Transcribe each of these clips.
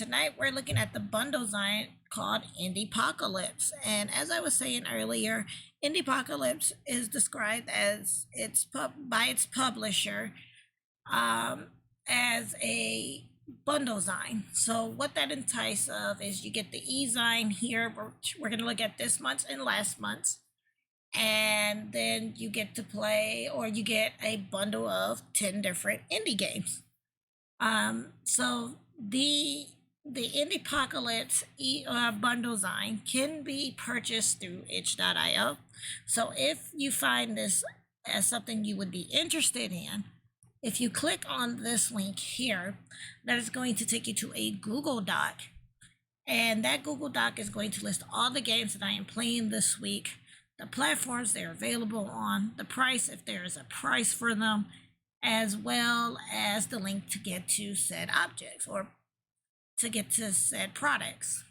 tonight we're looking at the bundle zine called Indiepocalypse. And as I was saying earlier, Indiepocalypse is described as by its publisher um, as a bundle zine. So what that entices of is you get the e-zine here. We're going to look at this month's and last month's. And then you get to play, or you get a bundle of 10 different indie games. So the Indiepocalypse bundle zine can be purchased through itch.io. So if you find this as something you would be interested in, if you click on this link here, that is going to take you to a Google Doc. And that Google Doc is going to list all the games that I am playing this week, the platforms they're available on, the price, if there is a price for them, as well as the link to get to said objects or to get to said products.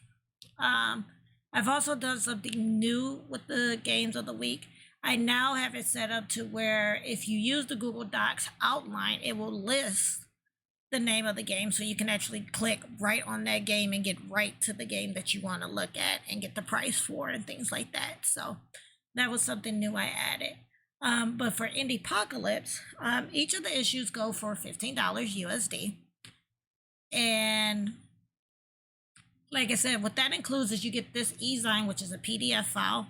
I've also done something new with the games of the week. I now have it set up to where if you use the Google Docs outline, it will list the name of the game, so you can actually click right on that game and get right to the game that you want to look at and get the price for and things like that. So that was something new I added. But for Indiepocalypse, each of the issues go for $15 USD. And like I said, what that includes is you get this e-zine, which is a PDF file,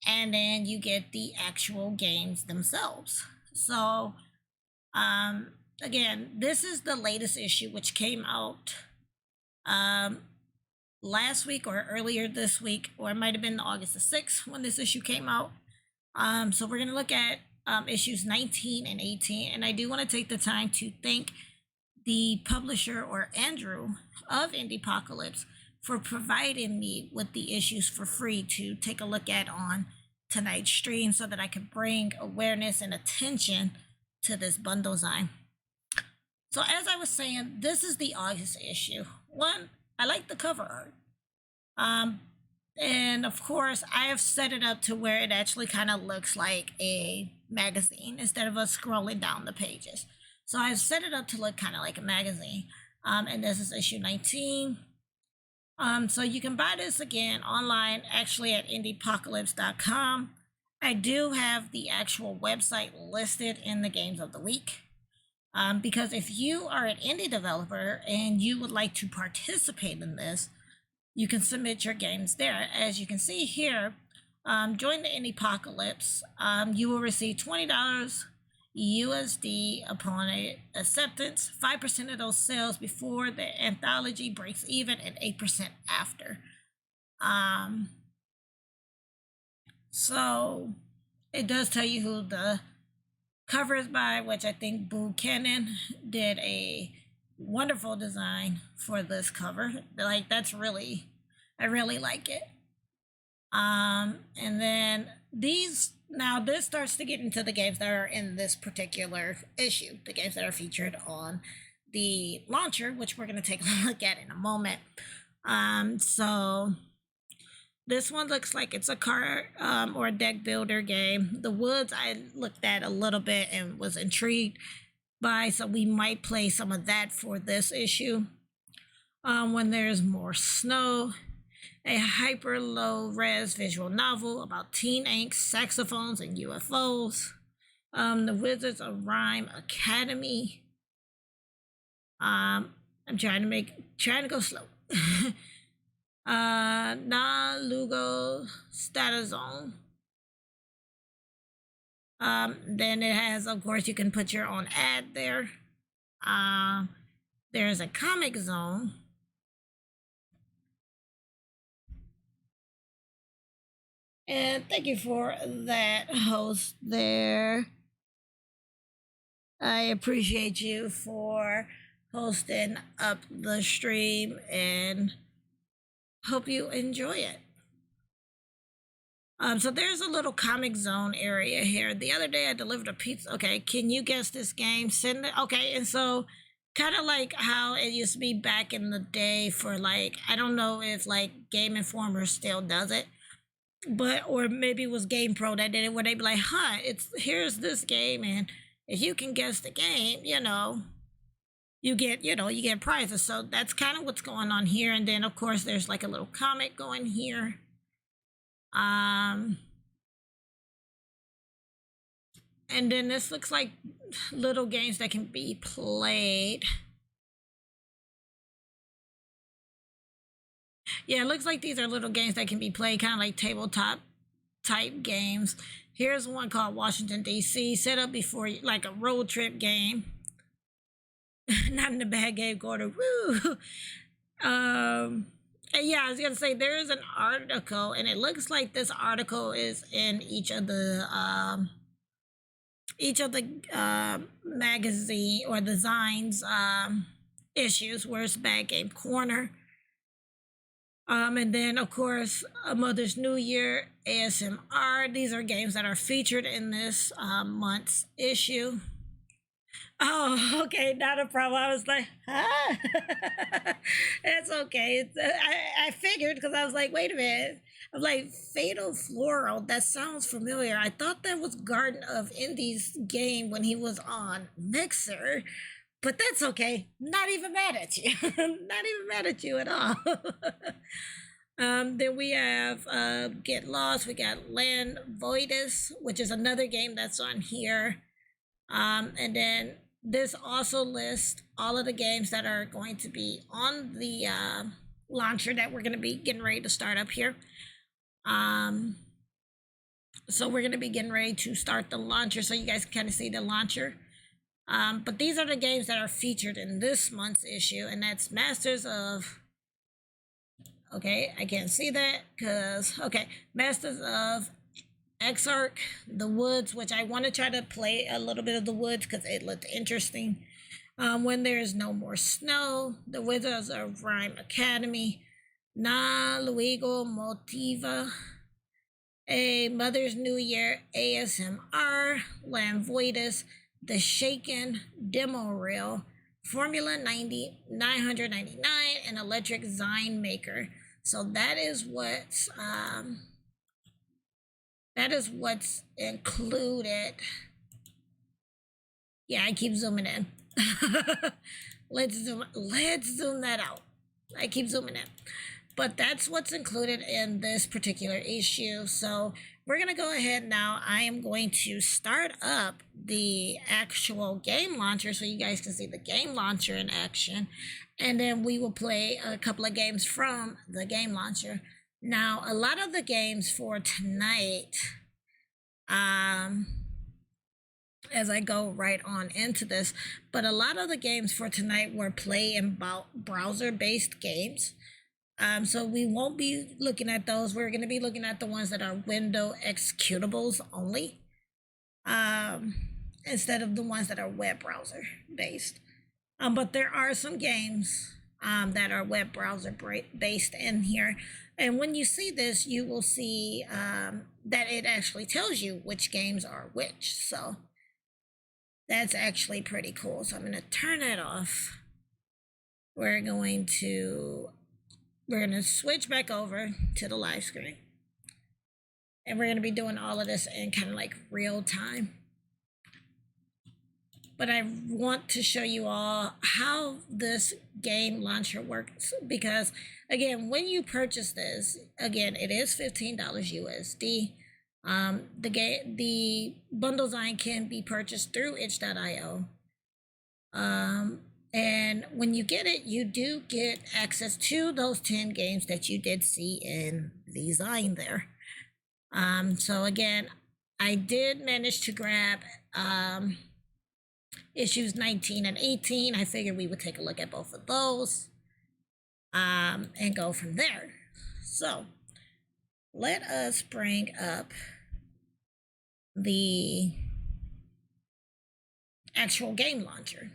and then you get the actual games themselves. So, again, this is the latest issue, which came out last week or earlier this week, or it might have been August the 6th when this issue came out. So we're going to look at issues 19 and 18, and I do want to take the time to thank the publisher, or Andrew, of Indiepocalypse for providing me with the issues for free to take a look at on tonight's stream so that I could bring awareness and attention to this bundle zine. So as I was saying, this is the August issue. One, I like the cover art. And of course, I have set it up to where it actually kind of looks like a magazine instead of us scrolling down the pages. So I've set it up to look kind of like a magazine. And this is issue 19. So you can buy this again online, actually at indiepocalypse.com. I do have the actual website listed in the games of the week. Because if you are an indie developer and you would like to participate in this, you can submit your games there. As you can see here, join the Indiepocalypse. You will receive $20 USD upon acceptance, 5% of those sales before the anthology breaks even, and 8% after. So it does tell you who the cover is by, which I think Boo Cannon did a wonderful design for this cover. Like, that's really, I really like it. And then this starts to get into the games that are in this particular issue, the games that are featured on the launcher, which we're going to take a look at in a moment. So this one looks like it's a card or a deck builder game. The Woods I looked at a little bit and was intrigued by, so we might play some of that for this issue. When There's More Snow, a hyper low res visual novel about teen angst, saxophones, and UFOs. The Wizards of Rhyme Academy. I'm trying to go slow. Na Lugo Statazone. Then it has, of course, you can put your own ad there. There's a Comic Zone. And thank you for that, host there. I appreciate you for hosting up the stream and hope you enjoy it. So there's a little Comic Zone area here. The other day I delivered a pizza. Okay, can you guess this game? Send it. Okay, and so kind of like how it used to be back in the day for, like, I don't know if like Game Informer still does it, but or maybe it was Game Pro that did it, where they'd be like, here's this game, and if you can guess the game, you get, you get prizes. So that's kind of what's going on here. And then of course there's like a little comic going here. And then this looks like little games that can be played. Yeah, it looks like these are little games that can be played, kind of like tabletop type games. Here's one called Washington, D.C., set up before like a road trip game. Not in a bad game quarter. Woo! And yeah, I was gonna say there is an article, and it looks like this article is in each of the magazine or the Zines issues, where it's Bad Game Corner. And then of course, A Mother's New Year, ASMR. These are games that are featured in this month's issue. Oh, okay, not a problem. I was like, huh? It's okay. I figured, because I was like, wait a minute. I'm like, Fatal Floral, that sounds familiar. I thought that was Garden of Indies game when he was on Mixer, but that's okay. Not even mad at you. Not even mad at you at all. Then we have Get Lost. We got Land Voidus, which is another game that's on here. And then this also lists all of the games that are going to be on the launcher that we're going to be getting ready to start up here. So we're going to be getting ready to start the launcher, so you guys can kind of see the launcher. But these are the games that are featured in this month's issue, and that's Masters of... Okay, I can't see that because... Okay, Masters of Exarch, The Woods, which I want to try to play a little bit of The Woods because it looked interesting. When There's No More Snow, The Wizards of Rhyme Academy, Na Luego Motiva, A Mother's New Year, ASMR, Land Voidus, The Shaken Demo Reel, Formula 90, 999, and Electric Zine Maker. So that is what's included. Yeah, I keep zooming in. Let's zoom that out. I keep zooming in. But that's what's included in this particular issue. So we're going to go ahead now. I am going to start up the actual game launcher so you guys can see the game launcher in action. And then we will play a couple of games from the game launcher. Now, a lot of the games for tonight, as I go right on into this, but a lot of the games for tonight were play in browser-based games. So we won't be looking at those. We're going to be looking at the ones that are window executables only, instead of the ones that are web browser based. But there are some games that are web browser based in here. And when you see this, you will see that it actually tells you which games are which. So that's actually pretty cool. So I'm going to turn that off. We're going to switch back over to the live screen. And we're going to be doing all of this in kind of like real time. But I want to show you all how this game launcher works, because again, when you purchase this, again, it is $15 USD. The bundle Zine can be purchased through itch.io. And when you get it, you do get access to those 10 games that you did see in the Zine there. So again, I did manage to grab issues 19 and 18. I figured we would take a look at both of those and go from there. So let us bring up the actual game launcher.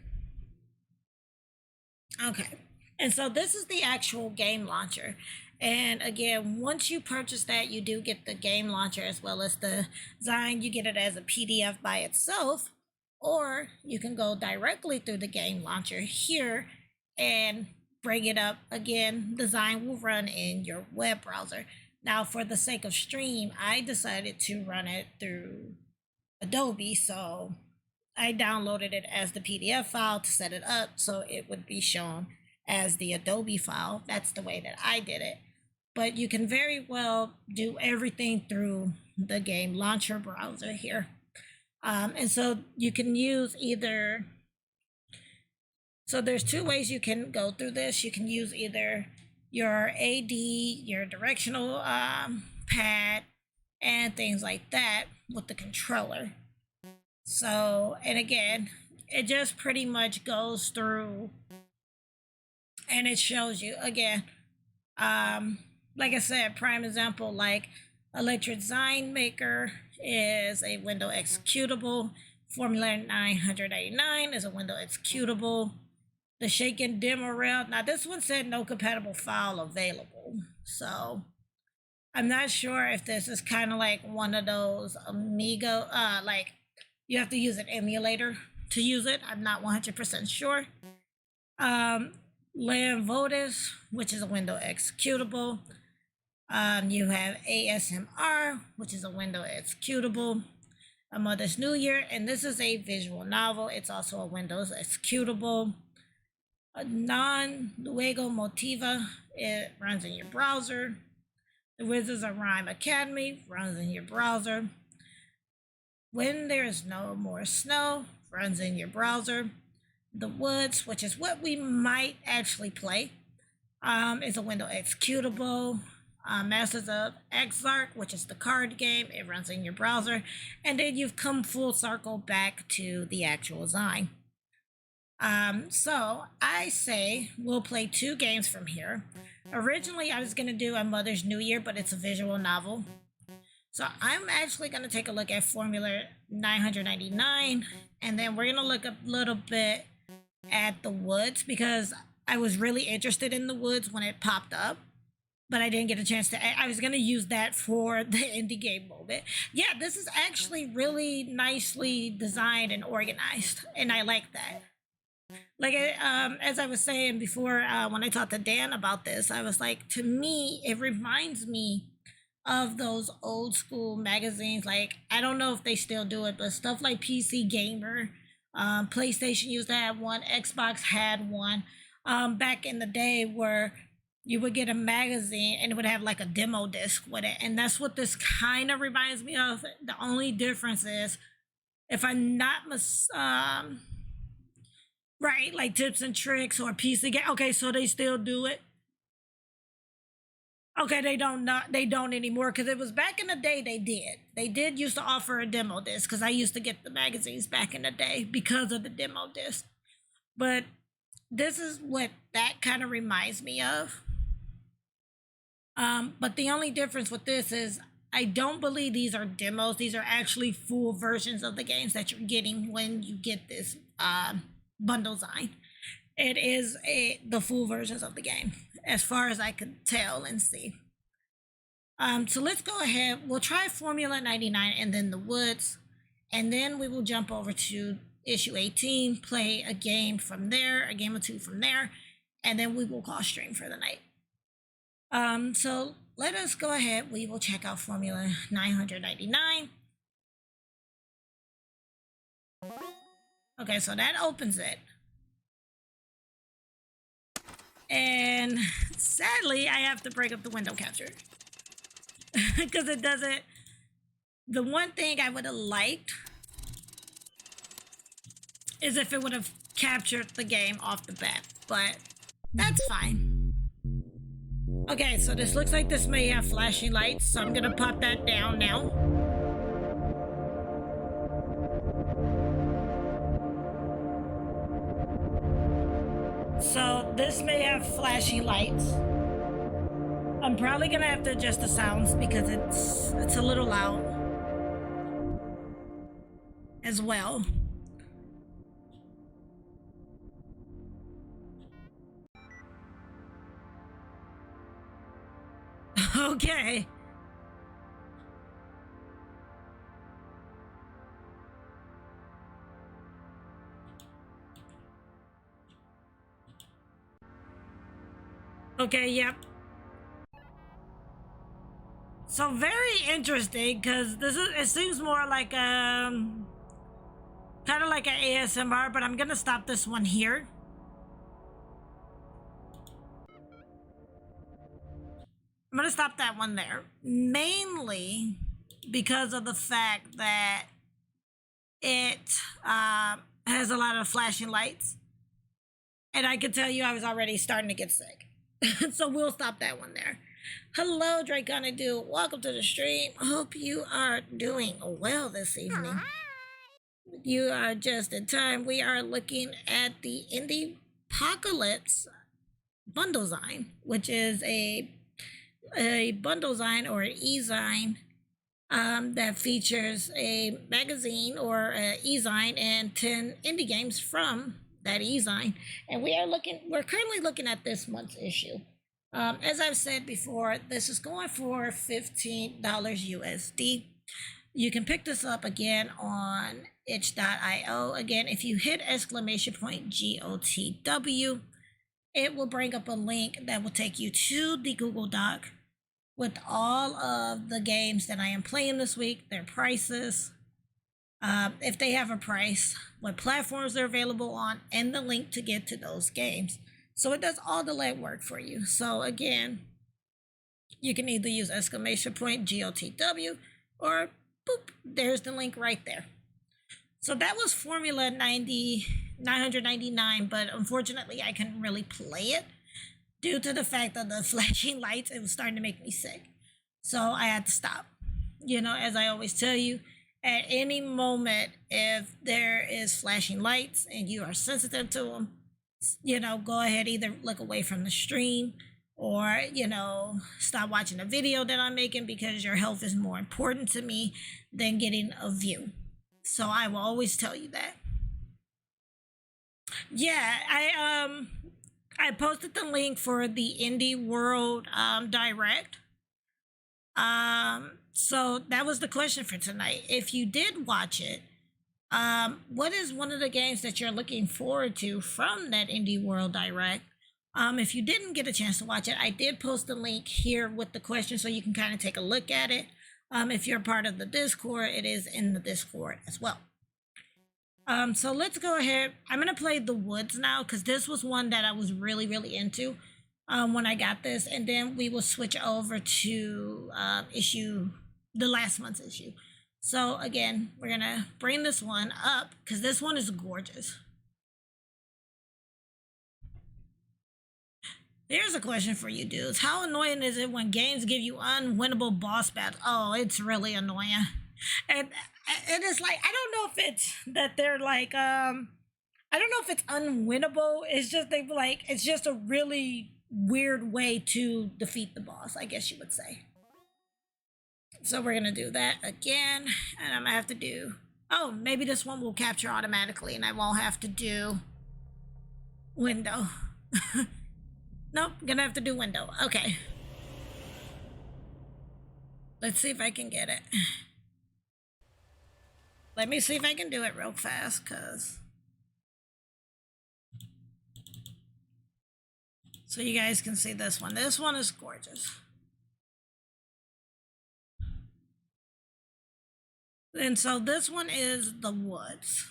Okay, and so this is the actual game launcher. And again, once you purchase that, you do get the game launcher as well as the Zine. You get it as a PDF by itself, or you can go directly through the game launcher here and bring it up. Again, the Zine will run in your web browser. Now, for the sake of stream, I decided to run it through Adobe, so I downloaded it as the PDF file to set it up so it would be shown as the Adobe file. That's the way that I did it. But you can very well do everything through the game launcher browser here. And so you can use either, so there's two ways you can go through this. You can use either your AD, your directional pad, and things like that with the controller. So, and again, it just pretty much goes through and it shows you again, like I said, prime example, like Electric Zine Maker is a window executable. Formula 999 is a window executable. The Shaken Demo Rail, now this one said no compatible file available. So I'm not sure if this is kind of like one of those Amigo, like you have to use an emulator to use it. I'm not 100% sure. Lamvotis, which is a window executable. You have ASMR, which is a window executable. A Mother's New Year, and this is a visual novel. It's also a Windows executable. A Non-Luego Motiva, it runs in your browser. The Wizards of Rhyme Academy runs in your browser. When There's No More Snow runs in your browser. The Woods, which is what we might actually play, is a window executable. Masters of Exarch, which is the card game, it runs in your browser. And then you've come full circle back to the actual Zine. So I say we'll play 2 games from here. Originally, I was going to do A Mother's New Year, but it's a visual novel. So I'm actually going to take a look at Formula 999, and then we're going to look a little bit at The Woods, because I was really interested in The Woods when it popped up, but I didn't get a chance to. I was going to use that for the indie game moment. Yeah, this is actually really nicely designed and organized, and I like that. Like, as I was saying before, when I talked to Dan about this, I was like, to me, it reminds me of those old school magazines. Like, I don't know if they still do it, but stuff like PC Gamer, PlayStation used to have one, Xbox had one, back in the day, where you would get a magazine and it would have like a demo disc with it. And that's what this kind of reminds me of. The only difference is, if I'm not right, like Tips and Tricks or PC Game. Okay, so they still do it. Okay, they don't anymore, because it was back in the day they did. They did used to offer a demo disc, because I used to get the magazines back in the day because of the demo disc. But this is what that kind of reminds me of. But the only difference with this is, I don't believe these are demos. These are actually full versions of the games that you're getting when you get this bundle Zine. It is the full versions of the game, as far as I could tell and see. So let's go ahead. We'll try Formula 99 and then The Woods, and then we will jump over to issue 18, play a game from there, a game or 2 from there, and then we will call stream for the night. So let us go ahead. We will check out Formula 999. Okay, so that opens it. And sadly, I have to break up the window capture because it doesn't. The one thing I would have liked is if it would have captured the game off the bat, but that's fine. Okay, so this looks like this may have flashing lights, so I'm gonna pop that down now. So this may have flashing lights. I'm probably gonna have to adjust the sounds because it's a little loud as well. Okay. Okay, yep. So very interesting, because it seems more like Kind of like an ASMR, but I'm gonna stop this one here. I'm gonna stop that one there, mainly because of the fact that it has a lot of flashing lights, and I could tell you I was already starting to get sick. So we'll stop that one there. Hello, Draconic Dude. Welcome to the stream. Hope you are doing well this evening. You are just in time. We are looking at the Indiepocalypse Bundle Zine, which is a bundle zine or an e-zine that features a magazine or an e-zine and 10 indie games from that e-zine. And we're currently looking at this month's issue. As I've said before, this is going for $15 USD. You can pick this up again on itch.io. Again, if you hit !GOTW, it will bring up a link that will take you to the Google Doc with all of the games that I am playing this week, their prices, if they have a price, what platforms they're available on, and the link to get to those games. So it does all the legwork for you. So again, you can either use !GOTW or boop, there's the link right there. So that was Formula 999, but unfortunately I couldn't really play it due to the fact of the flashing lights. It was starting to make me sick. So I had to stop. You know, as I always tell you, at any moment, if there is flashing lights and you are sensitive to them, you know, go ahead, either look away from the stream or, you know, stop watching the video that I'm making, because your health is more important to me than getting a view. So I will always tell you that. Yeah, I posted the link for the Indie World Direct. So that was the question for tonight. If you did watch it, what is one of the games that you're looking forward to from that Indie World Direct? If you didn't get a chance to watch it, I did post the link here with the question so you can kind of take a look at it. If you're part of the Discord, it is in the Discord as well. So let's go ahead. I'm going to play The Woods now, because this was one that I was really, really into when I got this. And then we will switch over to the last month's issue. So again, we're going to bring this one up because this one is gorgeous. Here's a question for you dudes. How annoying is it when games give you unwinnable boss battles? Oh, it's really annoying. And it's like, I don't know if it's that they're like, I don't know if it's unwinnable. It's just, it's just a really weird way to defeat the boss, I guess you would say. So we're going to do that again. And I'm going to have to do, oh, maybe this one will capture automatically and I won't have to do window. Nope, gonna have to do window. Okay. Let's see if I can get it. Let me see if I can do it real fast, cause so you guys can see this one. This one is gorgeous. And so this one is The Woods.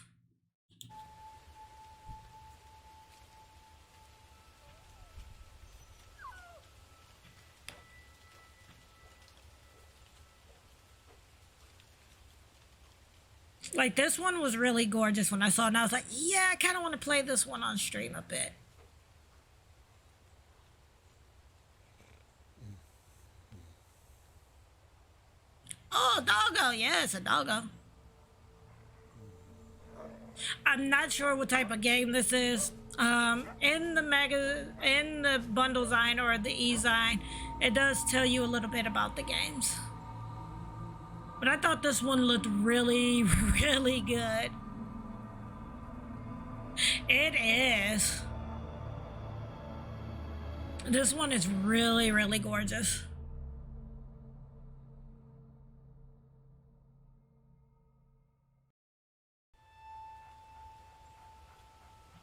Like, this one was really gorgeous when I saw it, and I was like, yeah, I kind of want to play this one on stream a bit. Oh, doggo. Yeah, it's a doggo. I'm not sure what type of game this is. In the bundle zine or the e-zine, it does tell you a little bit about the games. But I thought this one looked really, really good. It is. This one is really, really gorgeous.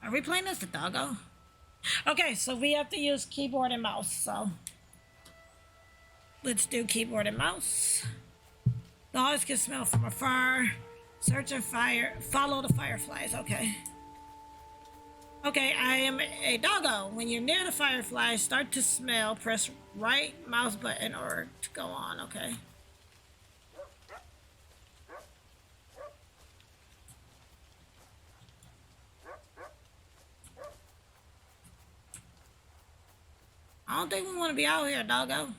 Are we playing as the doggo? Okay, so we have to use keyboard and mouse, so let's do keyboard and mouse. Dogs can smell from afar. Search and fire. Follow the fireflies. Okay. Okay, I am a doggo. When you're near the fireflies, start to smell. Press right mouse button or to go on. Okay. I don't think we want to be out here, doggo.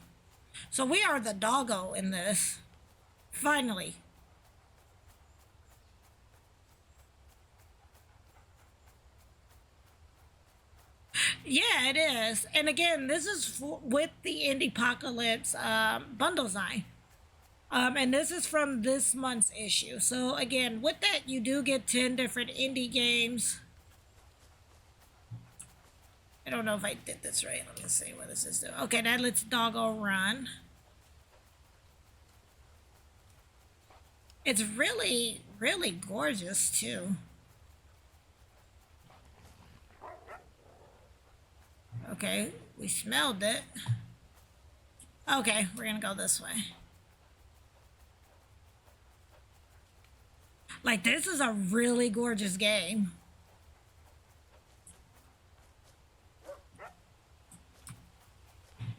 So we are the doggo in this. Finally. Yeah, it is. And again, this is with the Indiepocalypse bundle zine. And this is from this month's issue. So again, with that, you do get 10 different indie games. I don't know if I did this right. Let me see what this is doing. Okay, that lets doggo run. It's really, really gorgeous too. Okay, we smelled it. Okay, we're gonna go this way. Like, this is a really gorgeous game.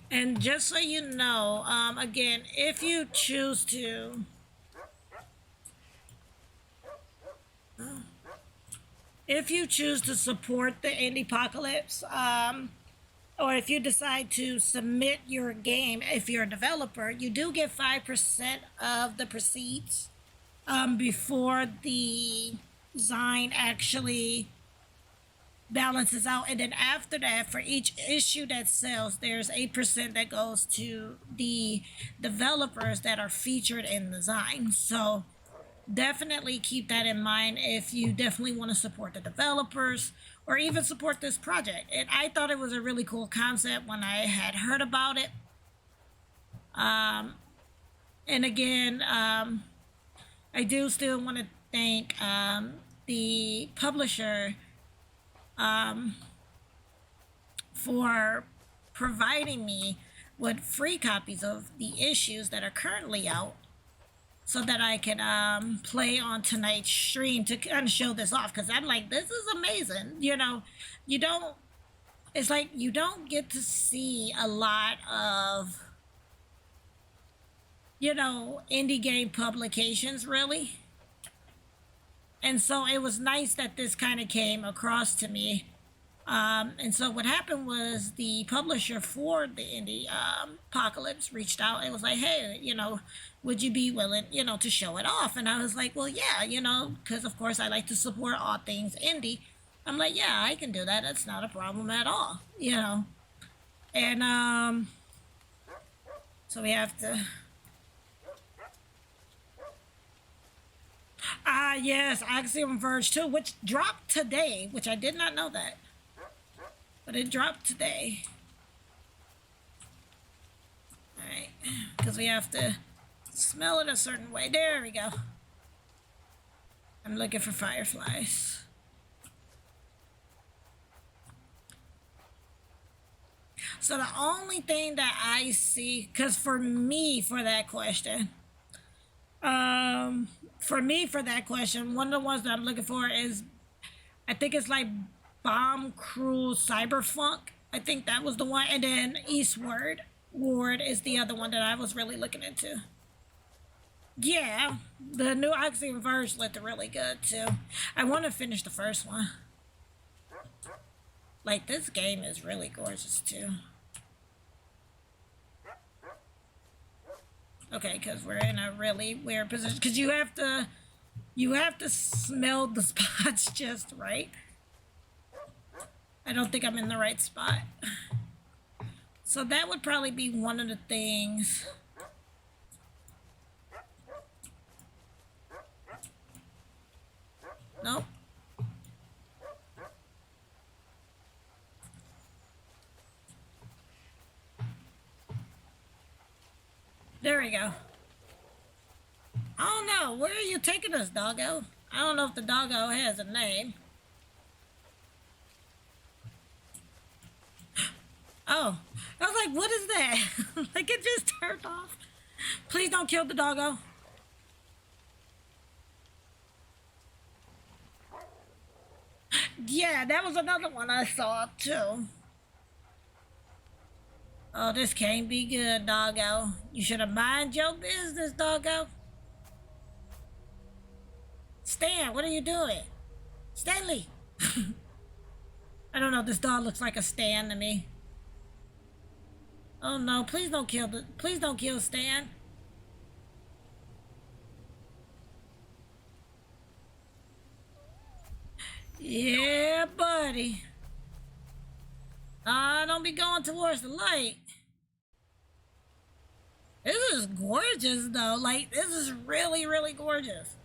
And just so you know, again, if you choose to... If you choose to support the Indiepocalypse, or if you decide to submit your game, if you're a developer, you do get 5% of the proceeds before the zine actually balances out. And then after that, for each issue that sells, there's 8% that goes to the developers that are featured in the zine. So definitely keep that in mind if you definitely want to support the developers or even support this project. And I thought it was a really cool concept when I had heard about it. And again, I do still want to thank the publisher for providing me with free copies of the issues that are currently out, so that I can play on tonight's stream to kind of show this off. Because I'm like, this is amazing. You know, it's like you don't get to see a lot of, indie game publications, really. And so it was nice that this kind of came across to me. And so what happened was the publisher for the Indiepocalypse reached out and was like, hey, would you be willing, to show it off? And I was like, well, yeah, because of course I like to support all things indie. I'm like, yeah, I can do that. That's not a problem at all, And so we have to... yes, Axiom Verge 2, which dropped today, which I did not know that. But it dropped today. Alright, because we have to smell it a certain way. There we go. I'm looking for fireflies. So the only thing that I see, because for me, for that question, one of the ones that I'm looking for is, I think it's like Bomb Crew Cyberfunk. I think that was the one. And then Eastward Ward is the other one that I was really looking into. Yeah, the new Axiom Verge looked really good too. I want to finish the first one. Like, this game is really gorgeous too. Okay, because we're in a really weird position. Because you have to smell the spots just right. I don't think I'm in the right spot. So that would probably be one of the things. Nope. There we go. I don't know. Where are you taking us, doggo? I don't know if the doggo has a name. Oh. I was like, what is that? Like, it just turned off. Please don't kill the doggo. Yeah, that was another one I saw too. Oh, this can't be good, doggo. You should have mind your business, doggo. Stan, what are you doing? Stanley! I don't know, this dog looks like a Stan to me. Oh no, please don't kill Stan. Yeah, buddy. Don't be going towards the light. This is gorgeous though. Like, this is really, really gorgeous.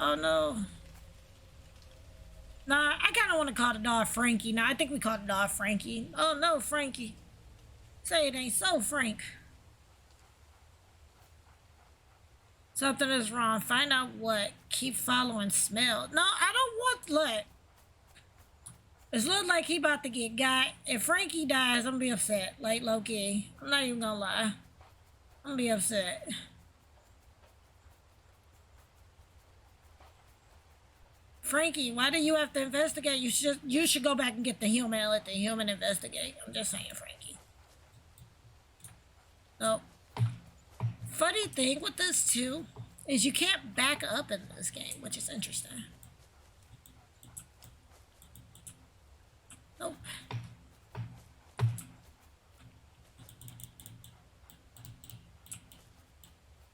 Oh no. Nah, I kind of want to call the dog Frankie. Nah, I think we call the dog Frankie. Oh no, Frankie. Say it ain't so, Frank. Something is wrong. Find out what. Keep following smell. No, I don't want. Look. It looks like he about to get got. If Frankie dies, I'm gonna be upset. Like low-key. I'm not even gonna lie. I'm gonna be upset. Frankie, why do you have to investigate? You should go back and get the human and let the human investigate. I'm just saying, Frankie. So, funny thing with this too is you can't back up in this game, which is interesting. Nope.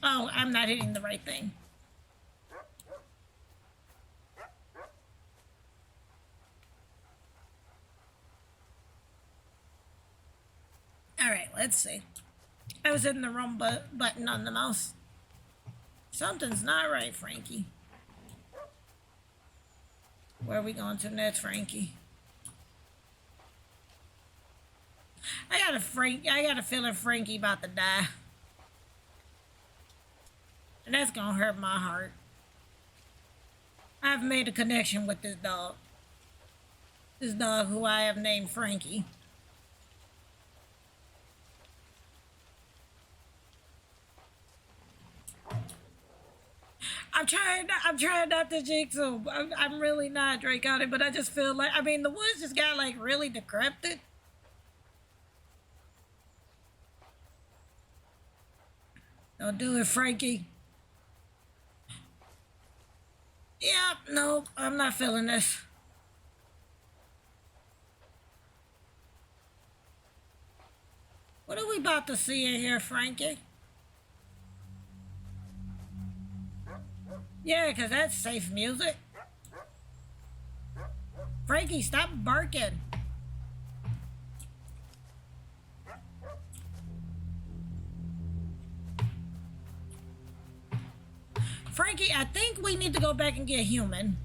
Oh, I'm not hitting the right thing. Alright, let's see. I was hitting the wrong button on the mouse. Something's not right, Frankie. Where are we going to next, Frankie? I got a feeling Frankie about to die. And that's gonna hurt my heart. I've made a connection with this dog. This dog who I have named Frankie. I'm trying not to jinx him. I'm really not, Drake on it, but I just feel like, I mean, the woods just got like really decrepit. Don't do it, Frankie. Yep, nope, I'm not feeling this. What are we about to see in here, Frankie? Yeah, because that's safe music. Frankie, stop barking. Frankie, I think we need to go back and get human.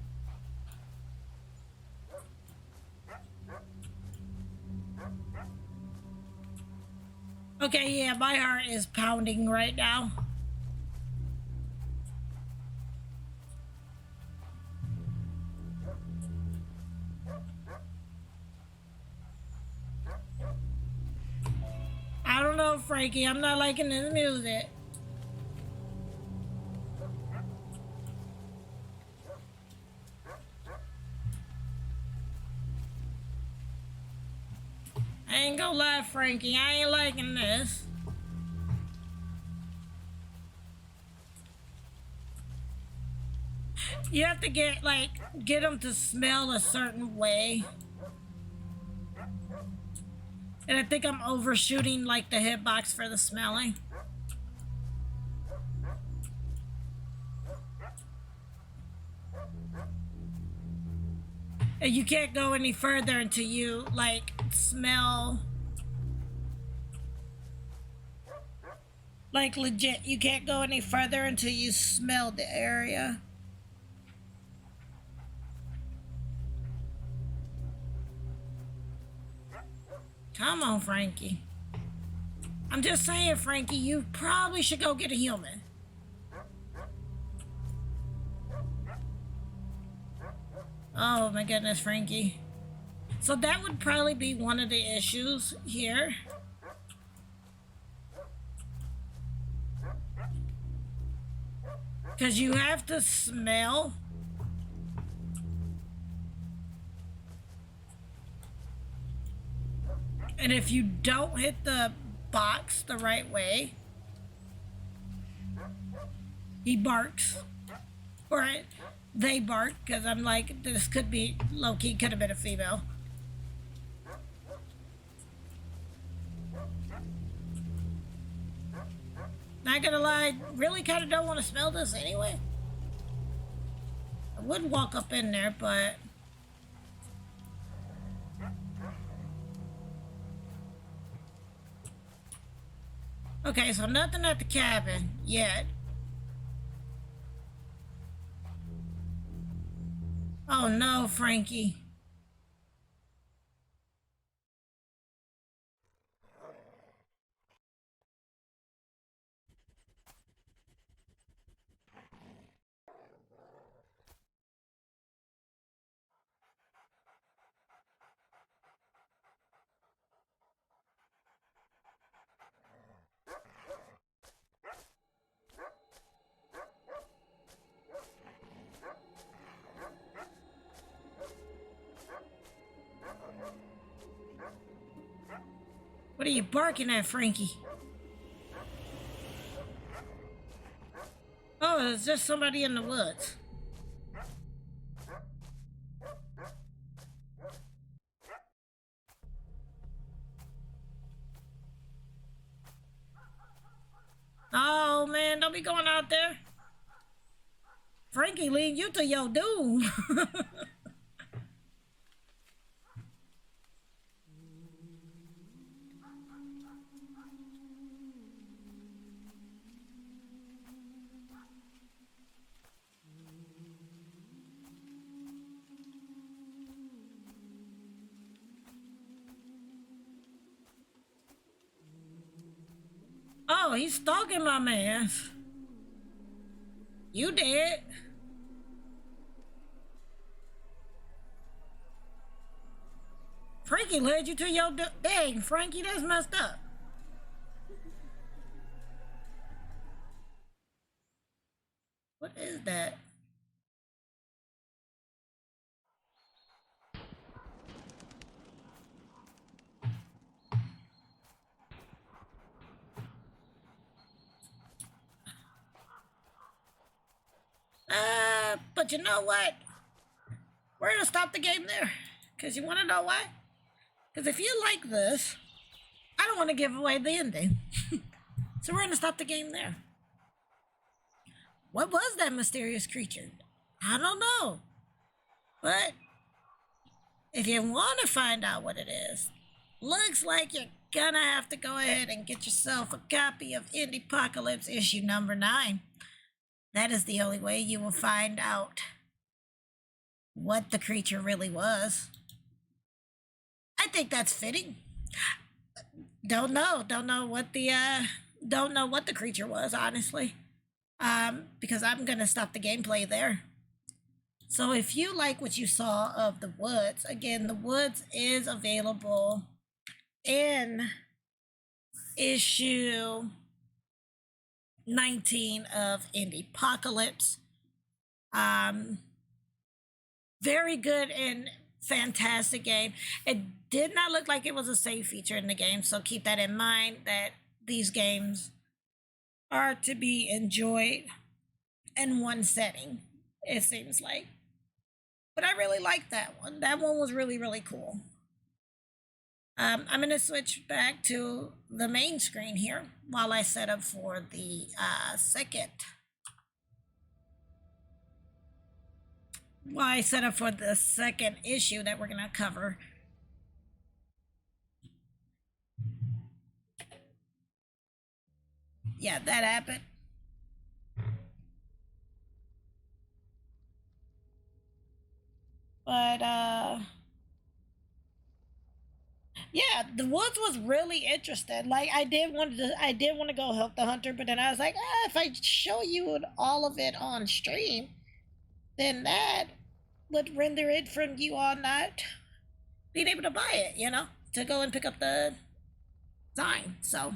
Okay, yeah, my heart is pounding right now. I don't know, Frankie. I'm not liking this music. I ain't gonna lie, Frankie. I ain't liking this. You have to get them to smell a certain way. And I think I'm overshooting like the hitbox for the smelling. And you can't go any further until you like smell. Like legit, you can't go any further until you smell the area. Come on, Frankie. I'm just saying, Frankie, you probably should go get a human. Oh my goodness, Frankie. So that would probably be one of the issues here. Because you have to smell. And if you don't hit the box the right way, he barks. Or they bark, because I'm like, this could be, low-key, could have been a female. Not gonna lie, really kind of don't want to smell this anyway. I would walk up in there, but... Okay, so nothing at the cabin yet. Oh no, Frankie. What are you barking at, Frankie? Oh, it's just somebody in the woods. Oh man, don't be going out there. Frankie, lead you to your doom. Oh, he's stalking my man. You dead. Frankie led you to your dang, Frankie, that's messed up. What is that? But you know what? We're gonna stop the game there. Cause you wanna know why? Cause if you like this, I don't wanna give away the ending. So we're gonna stop the game there. What was that mysterious creature? I don't know. But if you wanna find out what it is, looks like you're gonna have to go ahead and get yourself a copy of Indiepocalypse issue number 9. That is the only way you will find out what the creature really was. I think that's fitting. Don't know what the creature was, honestly. Because I'm gonna stop the gameplay there. So if you like what you saw of the woods, again, the woods is available in issue 19 of Indiepocalypse. Very good and fantastic game. It did not look like it was a save feature in the game, so keep that in mind, that these games are to be enjoyed in one setting, it seems like. But I really liked that one. That one was really, really cool. I'm going to switch back to the main screen here while I set up for the second issue that we're going to cover. Yeah, that happened. But yeah, the woods was really interesting. Like I did want to go help the hunter, but then I was like, if I show you all of it on stream, then that would render it from you all not being able to buy it, to go and pick up the Zine. So,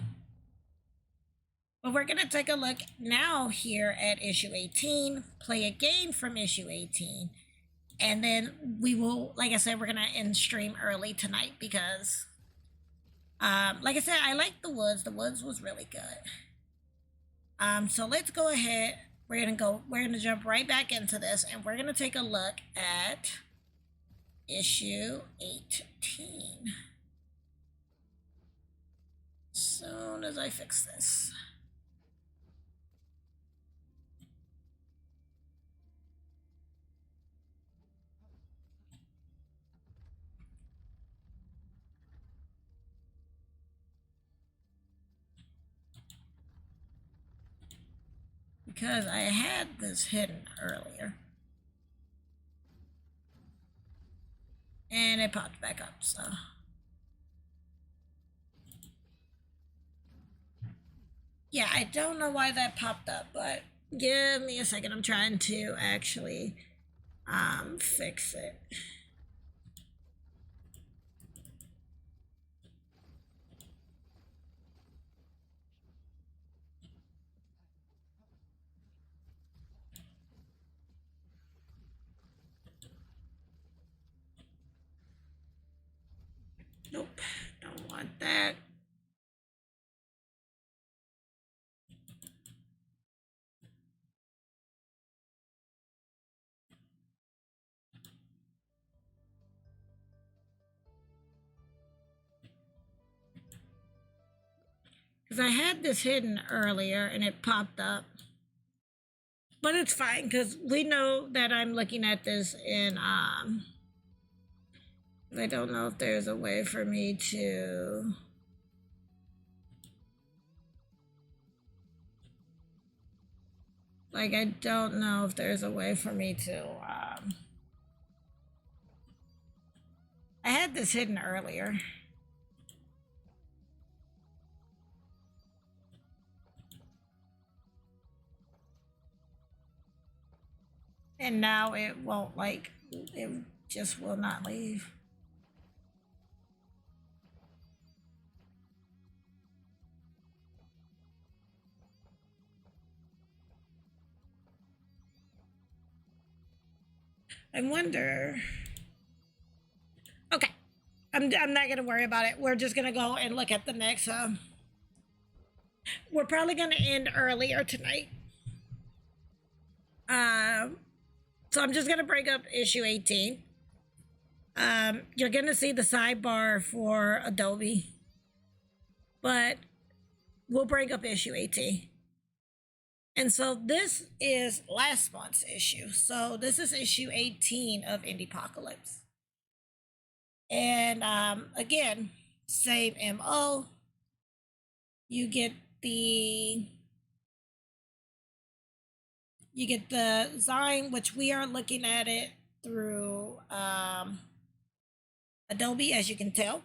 but we're going to take a look now here at issue 18, play a game from issue 18, and then we will, like I said, we're going to end stream early tonight because, like I said, I like the Woods. The Woods was really good. So let's go ahead. We're gonna jump right back into this, and we're gonna take a look at issue 18. As soon as I fix this. Because I had this hidden earlier. And it popped back up, so. Yeah, I don't know why that popped up, but give me a second. I'm trying to actually fix it. Nope, don't want that. Because I had this hidden earlier and it popped up. But it's fine because we know that I'm looking at this in I don't know if there's a way for me to I don't know if there's a way for me to I had this hidden earlier. And now it won't it just will not leave. I wonder. Okay, I'm not gonna worry about it. We're just gonna go and look at the next. We're probably gonna end earlier tonight. So I'm just gonna break up issue 18. You're gonna see the sidebar for Adobe, but we'll break up issue 18. And so this is last month's issue. So this is issue 18 of Indiepocalypse. And again, same MO. You get the Zine, which we are looking at it through Adobe, as you can tell,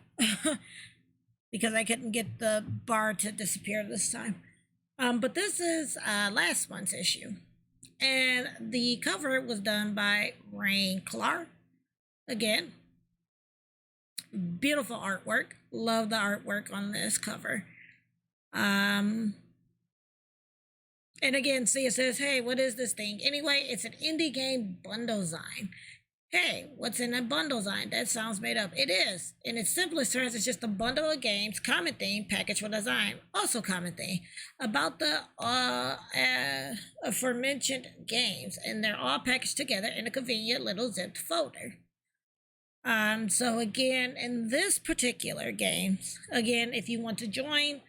because I couldn't get the bar to disappear this time. But this is last month's issue. And the cover was done by Rain Clark. Again, beautiful artwork. Love the artwork on this cover. And again, see, it says, hey, what is this thing? Anyway, it's an indie game bundle Zine. Hey, what's in a bundle Zine? That sounds made up. It is. In its simplest terms, it's just a bundle of games, common theme, packaged with a Zine. Also common theme. About the aforementioned games. And they're all packaged together in a convenient little zipped folder. So again, in this particular game, again, if you want to join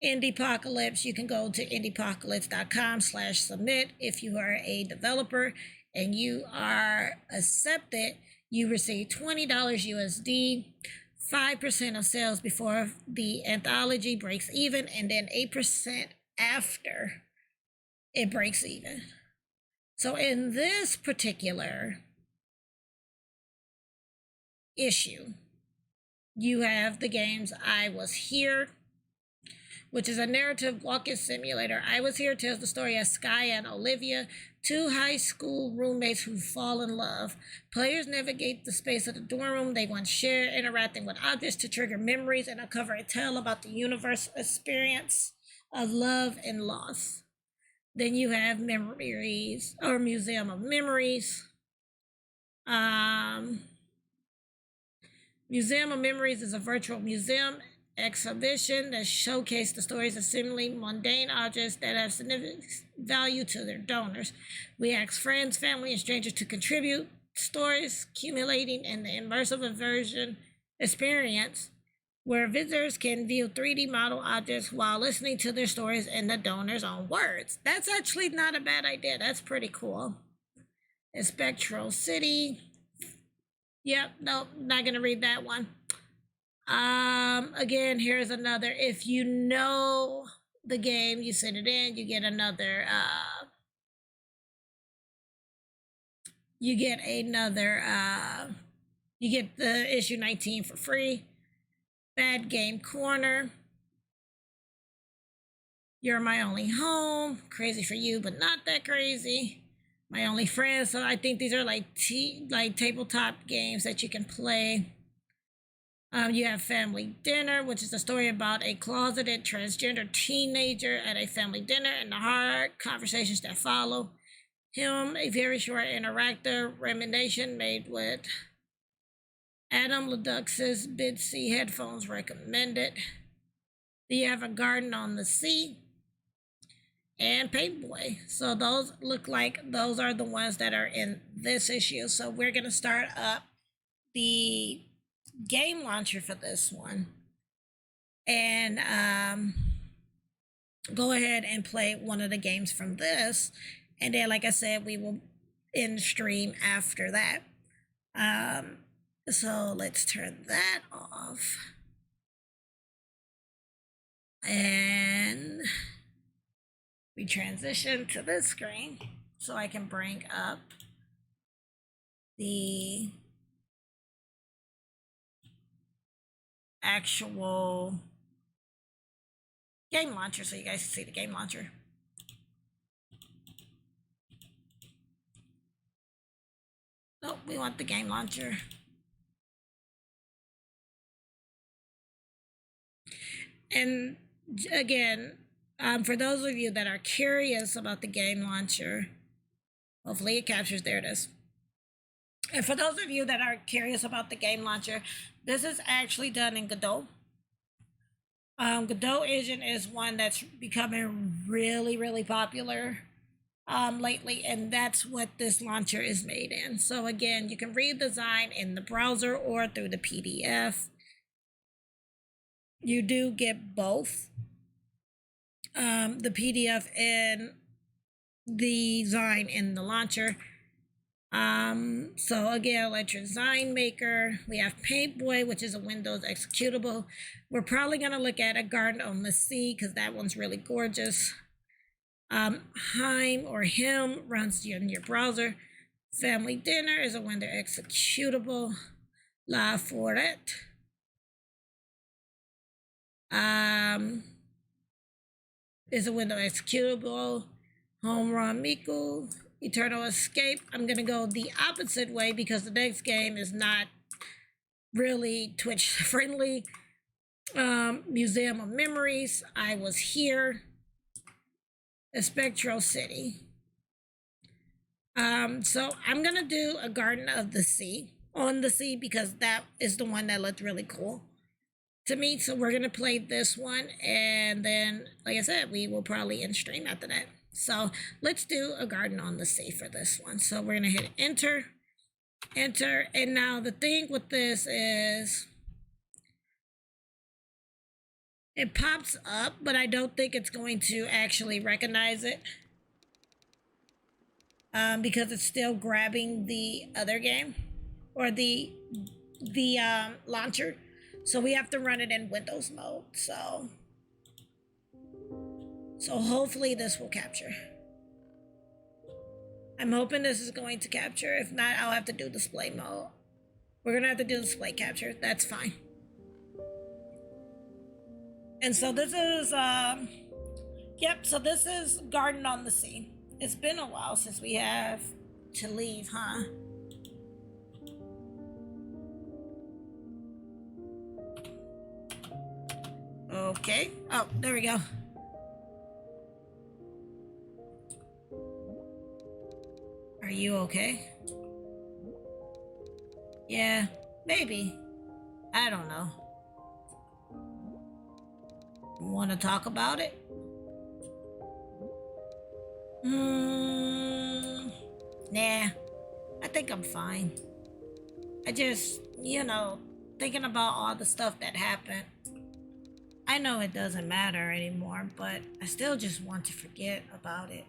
Indiepocalypse, you can go to indiepocalypse.com/submit. If you are a developer and you are accepted, you receive $20 USD, 5% of sales before the anthology breaks even, and then 8% after it breaks even. So in this particular issue, you have the games I Was Here, which is a narrative walking simulator. I Was Here tells the story of Sky and Olivia, Two high school roommates who fall in love. Players navigate the space of the dorm room they once shared, interacting with objects to trigger memories and uncover a tale about the universal experience of love and loss. Then you have Memories or Museum of Memories. Museum of Memories is a virtual museum exhibition that showcases the stories of seemingly mundane objects that have significant value to their donors. We ask friends, family, and strangers to contribute stories, accumulating in the immersive immersion experience where visitors can view 3D model objects while listening to their stories in the donor's own words. That's actually not a bad idea. That's pretty cool. Spectral City. Yep, nope, not gonna read that one. Again, here's another. If you know the game, you send it in, you get another, you get the issue 19 for free. Bad Game Corner. You're My Only Home. Crazy for You, but not that crazy. My Only Friend. So I think these are like tabletop games that you can play. You have Family Dinner, which is a story about a closeted transgender teenager at a family dinner and the hard conversations that follow. Him, a very short interactive reminiscence made with Adam Ledux's Bitsy headphones recommended. Then you have A Garden on the Sea and Paperboy. So those look like those are the ones that are in this issue. So we're going to start up the game launcher for this one and go ahead and play one of the games from this, and then like I said, we will end stream after that. So let's turn that off and we transition to this screen so I can bring up the actual game launcher so you guys can see the game launcher. Nope, we want the game launcher. And again, for those of you that are curious about the game launcher, hopefully it captures, there it is. And for those of you that are curious about the game launcher, this is actually done in Godot. Godot Engine is one that's becoming really, really popular lately, and that's what this launcher is made in. So again, you can read the design in the browser or through the PDF. You do get both the PDF and the design in the launcher. So again, Electric Design Maker. We have Paintboy, which is a Windows executable. We're probably going to look at A Garden on the Sea because that one's really gorgeous. Heim or Him runs in your browser. Family Dinner is a Windows executable. La Forêt is a Windows executable. Home Run Miku, Eternal Escape. I'm going to go the opposite way because the next game is not really Twitch friendly. Museum of Memories, I Was Here. Spectral City. So I'm going to do A Garden of the Sea, on the Sea, because that is the one that looked really cool to me. So we're going to play this one, and then, like I said, we will probably end stream after that. So let's do A Garden on the Sea for this one. So we're going to hit enter, and now the thing with this is it pops up, but I don't think it's going to actually recognize it because it's still grabbing the other game or the launcher. So we have to run it in Windows mode. So hopefully this will capture. I'm hoping this is going to capture. If not, I'll have to do display mode. We're going to have to do display capture. That's fine. And so this is, so this is Garden on the Sea. It's been a while since we have to leave, huh? Okay. Oh, there we go. Are you okay? Yeah, maybe. I don't know. Want to talk about it? Nah. I think I'm fine. I just, thinking about all the stuff that happened. I know it doesn't matter anymore, but I still just want to forget about it.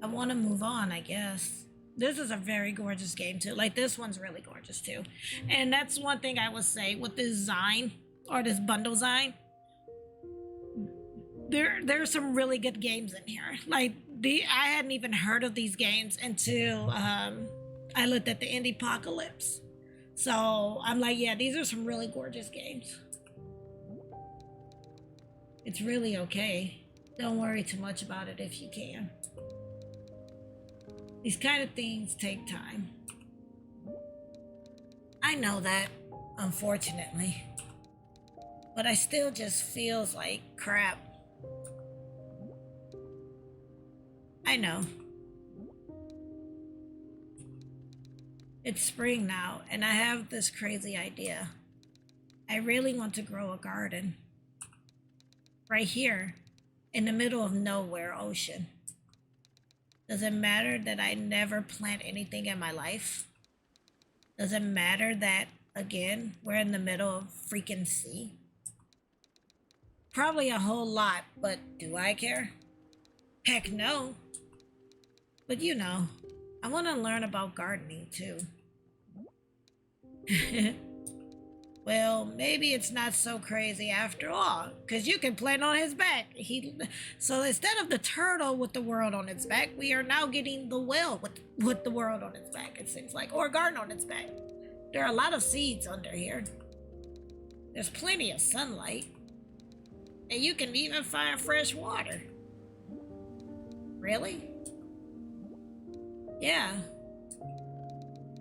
I want to move on, I guess. This is a very gorgeous game, too. Like, this one's really gorgeous, too. And that's one thing I would say with this Zine, or this bundle Zine. There's some really good games in here. Like, I hadn't even heard of these games until I looked at the Indiepocalypse. So I'm like, yeah, these are some really gorgeous games. It's really okay. Don't worry too much about it if you can. These kind of things take time. I know that, unfortunately. But I still just feels like crap. I know. It's spring now, and I have this crazy idea. I really want to grow a garden. Right here, in the middle of nowhere ocean. Does it matter that I never plant anything in my life? Does it matter that, again, we're in the middle of freaking sea? Probably a whole lot, but do I care? Heck no. But I want to learn about gardening too. Well, maybe it's not so crazy after all, because you can plant on his back. So instead of the turtle with the world on its back, we are now getting the whale with the world on its back, it seems like, or a garden on its back. There are a lot of seeds under here. There's plenty of sunlight. And you can even find fresh water. Really? Yeah.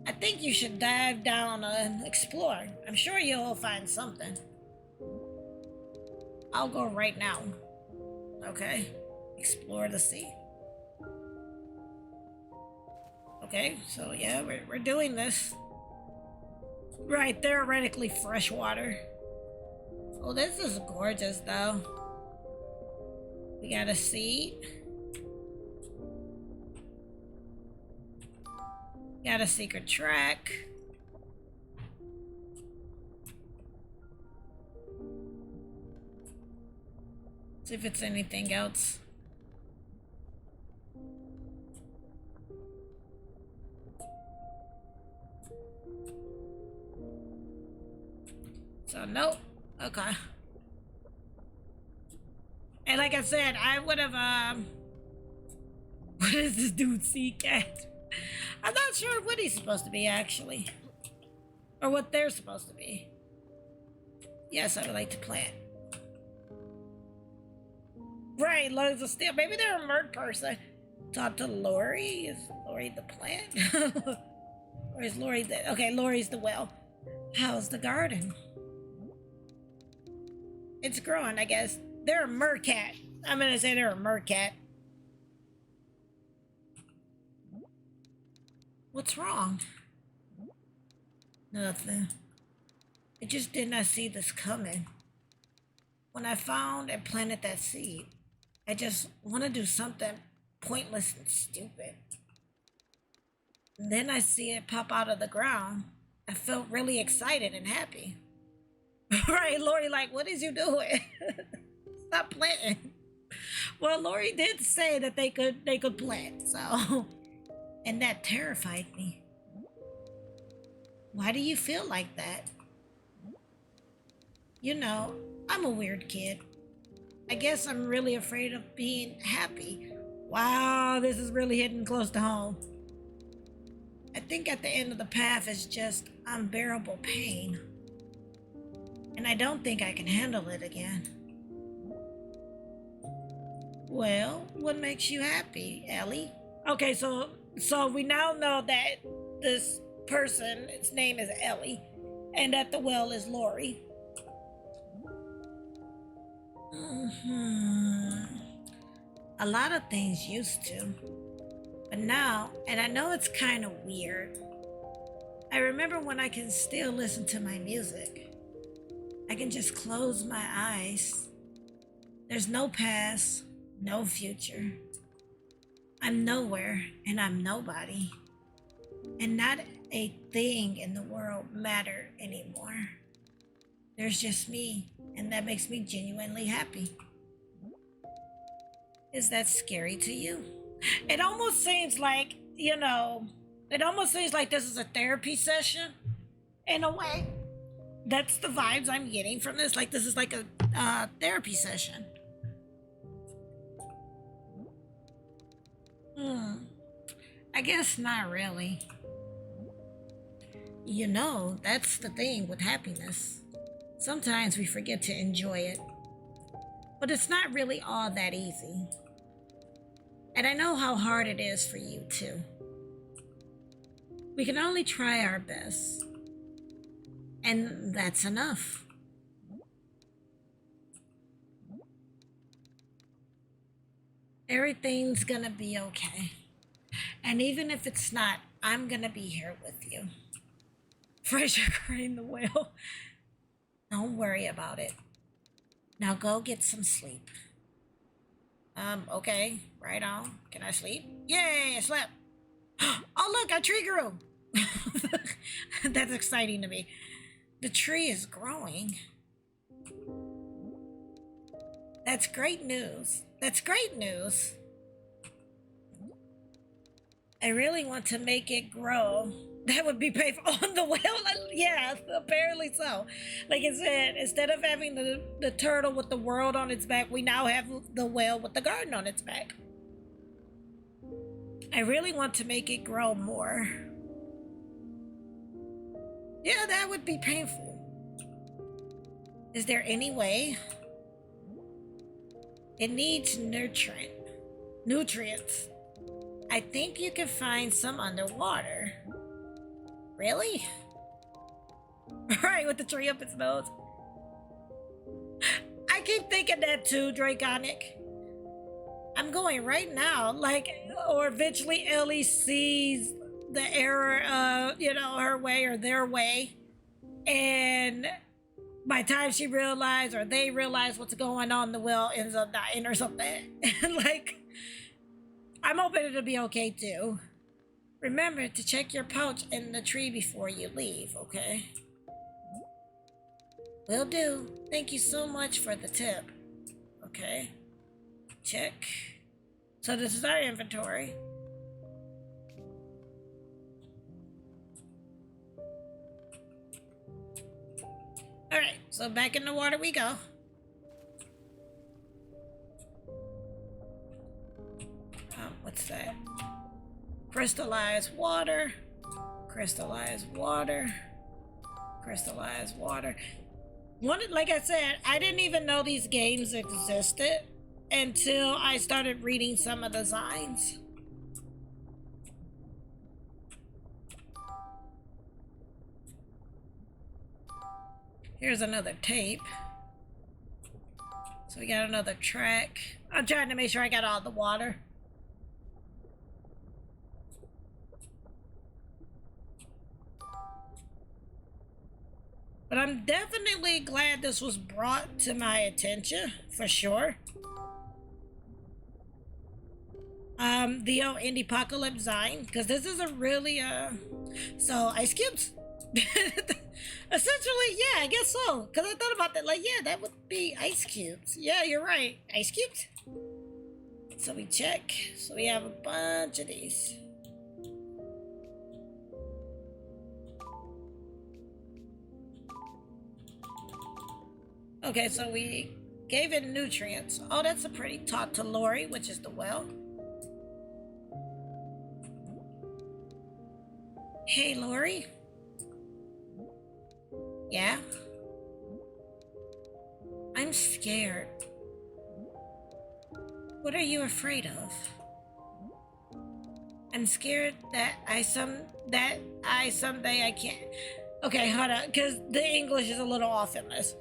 I think you should dive down and explore. I'm sure you'll find something. I'll go right now. Okay? Explore the sea. Okay, so yeah, we're doing this. Right, theoretically fresh water. Oh, this is gorgeous though. We got a seed. Got a secret track. See if it's anything else. So, nope. Okay. And like I said, I would have, what is this dude, sea cat? I'm not sure what he's supposed to be, actually. Or what they're supposed to be. Yes, I would like to plant. Right, loads of steel. Maybe they're a merc person. Talk to Lori. Is Lori the plant? Or is Lori the... Okay, Lori's the well. How's the garden? It's growing, I guess. They're a mercat. I'm gonna say they're a mercat. What's wrong? Nothing. I just did not see this coming. When I found and planted that seed, I just want to do something pointless and stupid. And then I see it pop out of the ground. I felt really excited and happy. Right, Lori, like, what is you doing? Stop planting. Well, Lori did say that they could plant, so... And that terrified me. Why do you feel like that? I'm a weird kid. I guess I'm really afraid of being happy. Wow, this is really hitting close to home. I think at the end of the path is just unbearable pain. And I don't think I can handle it again. Well, what makes you happy, Ellie? Okay, so we now know that this person, its name is Ellie, and that the well is Lori. A lot of things used to, but now, and I know it's kind of weird. I remember when I can still listen to my music. I can just close my eyes. There's no past, no future. I'm nowhere and I'm nobody. And not a thing in the world matter anymore. There's just me, and that makes me genuinely happy. Is that scary to you? It almost seems like, it almost seems like this is a therapy session in a way. That's the vibes I'm getting from this. Like, this is like a therapy session. I guess not really. That's the thing with happiness. Sometimes we forget to enjoy it. But it's not really all that easy. And I know how hard it is for you too. We can only try our best. And that's enough. Everything's gonna be okay. And even if it's not, I'm gonna be here with you. Fraser craned the whale. Don't worry about it. Now go get some sleep. Okay, right on. Can I sleep? Yay, I slept. Oh, look, a tree grew. That's exciting to me. The tree is growing. That's great news. That's great news. I really want to make it grow. That would be painful. On the whale? Yeah, apparently so. Like I said, instead of having the turtle with the world on its back, we now have the whale with the garden on its back. I really want to make it grow more. Yeah, that would be painful. Is there any way? It needs nutrients. I think you can find some underwater. Really? Right, with the tree up its nose. I keep thinking that too, Draconic. I'm going right now, or eventually Ellie sees the error of, her way or their way. And by the time she realized or they realize what's going on, the whale ends up dying or something. I'm hoping it'll be okay too. Remember to check your pouch in the tree before you leave, okay? Will do. Thank you so much for the tip. Okay. Check. So this is our inventory. Alright, so back in the water we go. What's that? Crystallized water. Crystallized water. Crystallized water. Like I said, I didn't even know these games existed until I started reading some of the zines. Here's another tape. So we got another track. I'm trying to make sure I got all the water. But I'm definitely glad this was brought to my attention, for sure. The old Indiepocalypse Zine, because this is a really, so ice cubes? Essentially, yeah, I guess so. Because I thought about that, yeah, that would be ice cubes. Yeah, you're right. Ice cubes. So we check. So we have a bunch of these. Okay, so we gave it nutrients. Oh, that's a pretty talk to Lori, which is the well. Hey, Lori. Yeah? I'm scared. What are you afraid of? I'm scared that someday I can't. Okay, hold on, because the English is a little off in this.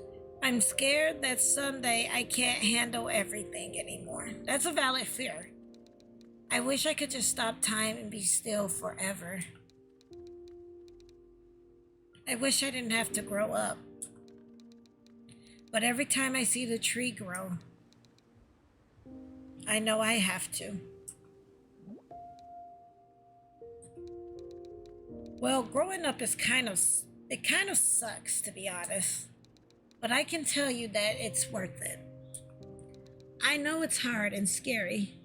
I'm scared that someday I can't handle everything anymore. That's a valid fear. I wish I could just stop time and be still forever. I wish I didn't have to grow up. But every time I see the tree grow, I know I have to. Well, growing up is kind of sucks, to be honest. But I can tell you that it's worth it. I know it's hard and scary,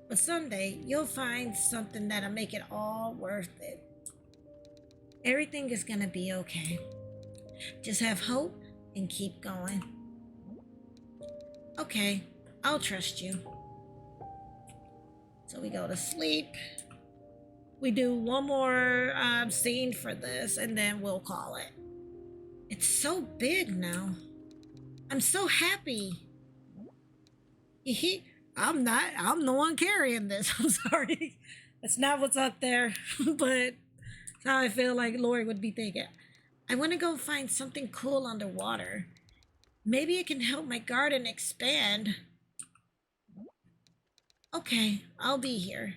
but someday you'll find something that'll make it all worth it. Everything is gonna be okay. Just have hope and keep going. Okay, I'll trust you. So we go to sleep. We do one more scene for this and then we'll call it. It's so big now. I'm so happy. I'm the one carrying this. I'm sorry. That's not what's up there, but that's how I feel like Lori would be thinking. I want to go find something cool underwater. Maybe it can help my garden expand. Okay, I'll be here.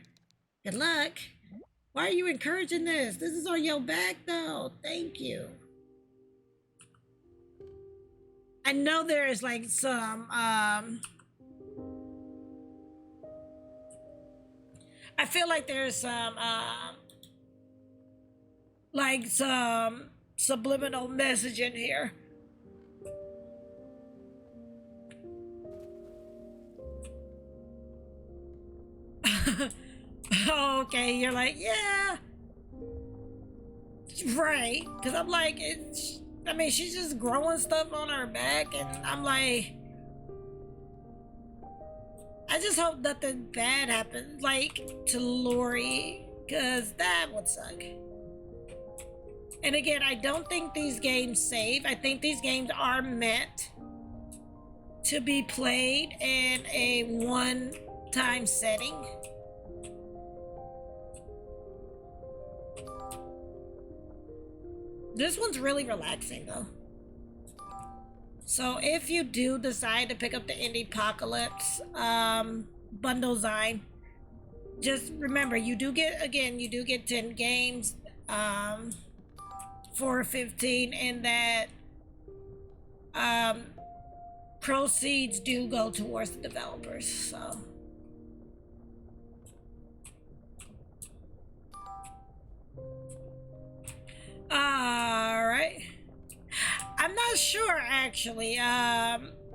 Good luck. Why are you encouraging this? This is on your back, though. Thank you. I know there is like some, I feel like there's some, like some subliminal message in here. Okay, you're like, yeah, right, because I'm like, she's just growing stuff on her back, and I'm like, I just hope nothing bad happens, like, to Lori, because that would suck. And again, I don't think these games save. I think these games are meant to be played in a one-time setting. This one's really relaxing, though. So if you do decide to pick up the Indiepocalypse Bundle Zine, just remember, you do get 10 games for 15, and that proceeds do go towards the developers, so. Alright. I'm not sure, actually,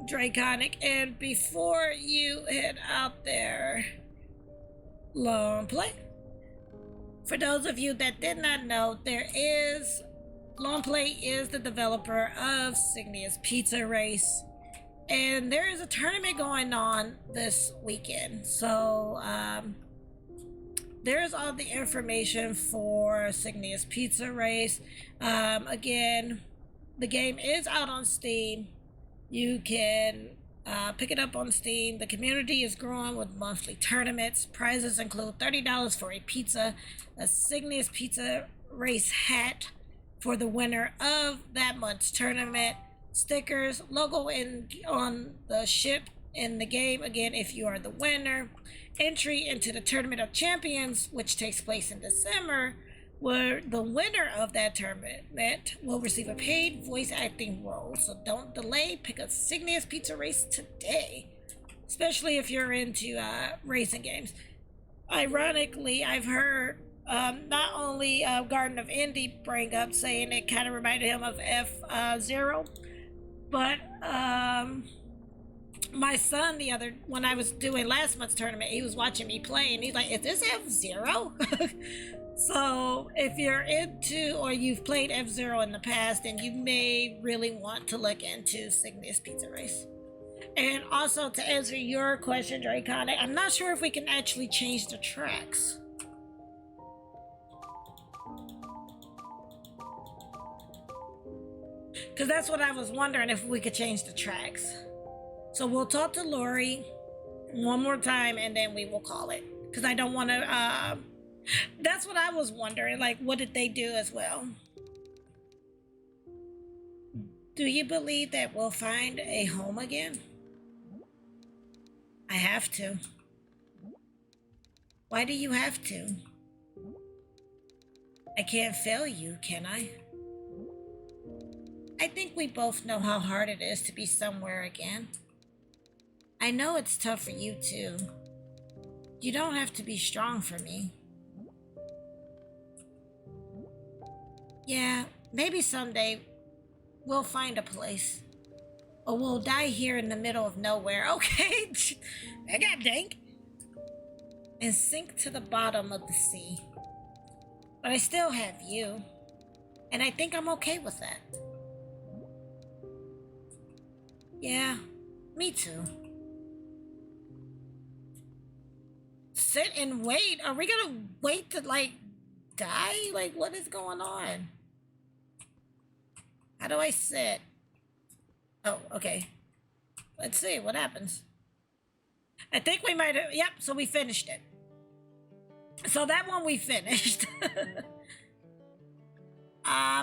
Draconic, and before you head out there, long play. For those of you that did not know, Long Play is the developer of Signia's Pizza Race, and there is a tournament going on this weekend, so there's all the information for Signia's Pizza Race. Again, the game is out on Steam. You can pick it up on Steam. The community is growing with monthly tournaments. Prizes include $30 for a pizza, a Signia's Pizza Race hat for the winner of that month's tournament, stickers, logo on the ship in the game, again, if you are the winner, entry into the Tournament of Champions, which takes place in December, where the winner of that tournament will receive a paid voice acting role. So don't delay, pick up Signia's Pizza Race today, especially if you're into racing games. Ironically, I've heard not only Garden of Indie bring up saying it kind of reminded him of F-Zero, but my son when I was doing last month's tournament, he was watching me play and he's like, is this F-Zero? So if you're into or you've played F-Zero in the past, then you may really want to look into Signia's Pizza Race. And also, to answer your question, Draconic, I'm not sure if we can actually change the tracks. Because that's what I was wondering, if we could change the tracks. So we'll talk to Lori, one more time, and then we will call it. Because I don't want to. That's what I was wondering. Like, what did they do as well? Do you believe that we'll find a home again? I have to. Why do you have to? I can't fail you, can I? I think we both know how hard it is to be somewhere again. I know it's tough for you too. You don't have to be strong for me. Yeah, maybe someday we'll find a place. Or we'll die here in the middle of nowhere, okay? I got dank. And sink to the bottom of the sea. But I still have you. And I think I'm okay with that. Yeah, me too. Sit and wait? Are we gonna wait to, like, die? Like, what is going on? How do I sit? Oh, okay. Let's see what happens. I think we might have... Yep, so we finished it. So that one we finished.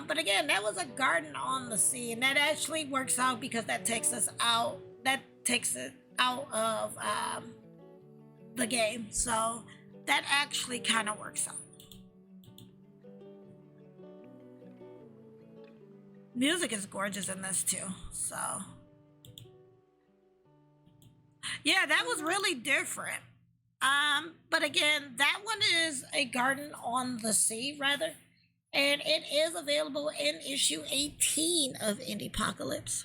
But again, that was a garden on the sea, and that actually works out because that takes us out. That takes it out of the game. So that actually kind of works out. Music is gorgeous in this too. So yeah, that was really different. But again, that one is a garden on the sea, rather. And it is available in issue 18 of Indiepocalypse.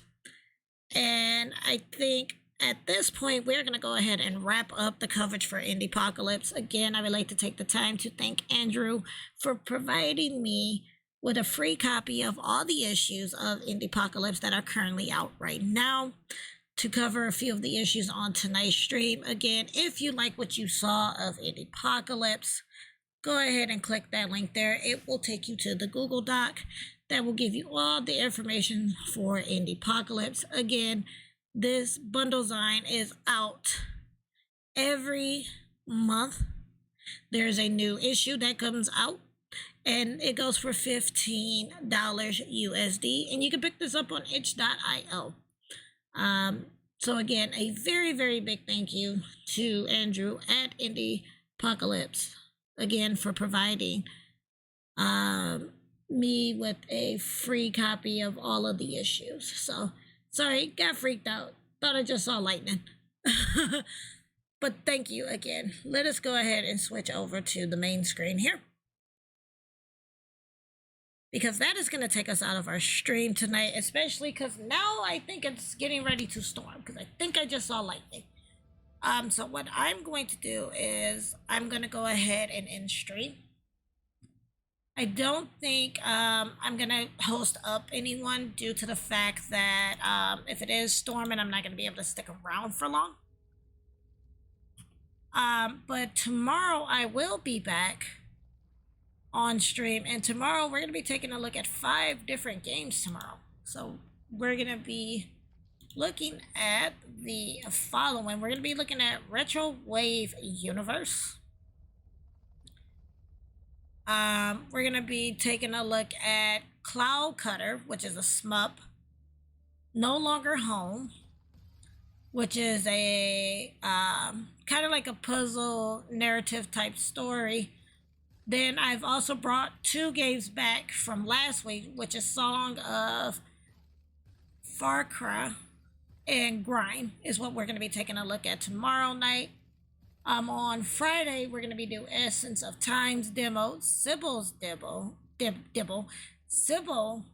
And I think at this point, we're going to go ahead and wrap up the coverage for Indiepocalypse. Again, I would like to take the time to thank Andrew for providing me with a free copy of all the issues of Indiepocalypse that are currently out right now, to cover a few of the issues on tonight's stream. Again, if you like what you saw of Indiepocalypse, go ahead and click that link there. It will take you to the Google Doc that will give you all the information for Indiepocalypse. Again, this bundle zine is out every month. There's a new issue that comes out, and it goes for $15 USD, and you can pick this up on itch.io. So again, a very, very big thank you to Andrew at Indiepocalypse, again, for providing me with a free copy of all of the issues. So, sorry, got freaked out. Thought I just saw lightning. But thank you again. Let us go ahead and switch over to the main screen here, because that is going to take us out of our stream tonight, especially because now I think it's getting ready to storm, because I think I just saw lightning. So what I'm going to do is I'm going to go ahead and end stream. I don't think I'm going to host up anyone due to the fact that if it is storming, I'm not going to be able to stick around for long. But tomorrow I will be back on stream, and tomorrow we're going to be taking a look at 5 different games tomorrow. So we're going to be looking at the following. We're going to be looking at Retro Wave Universe. We're going to be taking a look at Cloud Cutter, which is a SMUP. No Longer Home, which is a kind of like a puzzle narrative type story. Then I've also brought 2 games back from last week, which is Song of Far Cry and Grind is what we're going to be taking a look at tomorrow night. On Friday, we're going to be doing Essence of Time's demo, Sybil's Sybil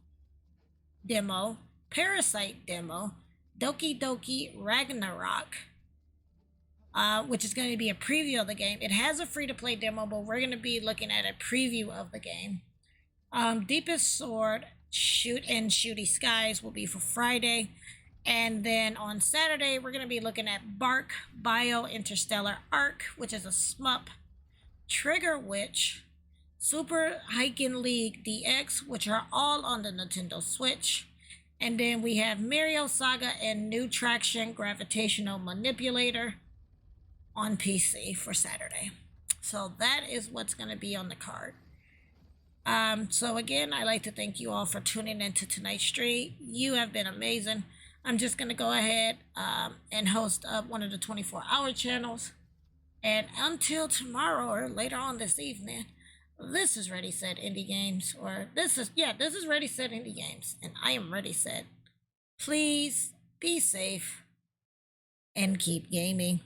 demo, Parasite demo, Doki Doki Ragnarok, which is going to be a preview of the game. It has a free-to-play demo, but we're going to be looking at a preview of the game. Deepest Sword, Shoot and Shooty Skies will be for Friday. And then on Saturday, we're going to be looking at Bark Bio Interstellar Arc, which is a SMUP, Trigger Witch, Super Hiking League DX, which are all on the Nintendo Switch. And then we have Mario Saga and New Traction Gravitational Manipulator. on PC for Saturday. So that is what's going to be on the card. So again, I'd like to thank you all for tuning into tonight's stream. You have been amazing. I'm just going to go ahead and host up one of the 24-hour channels. And until tomorrow or later on this evening, this is Ready Set Indie Games, or this is Ready Set Indie Games, and I am Ready Set. Please be safe and keep gaming.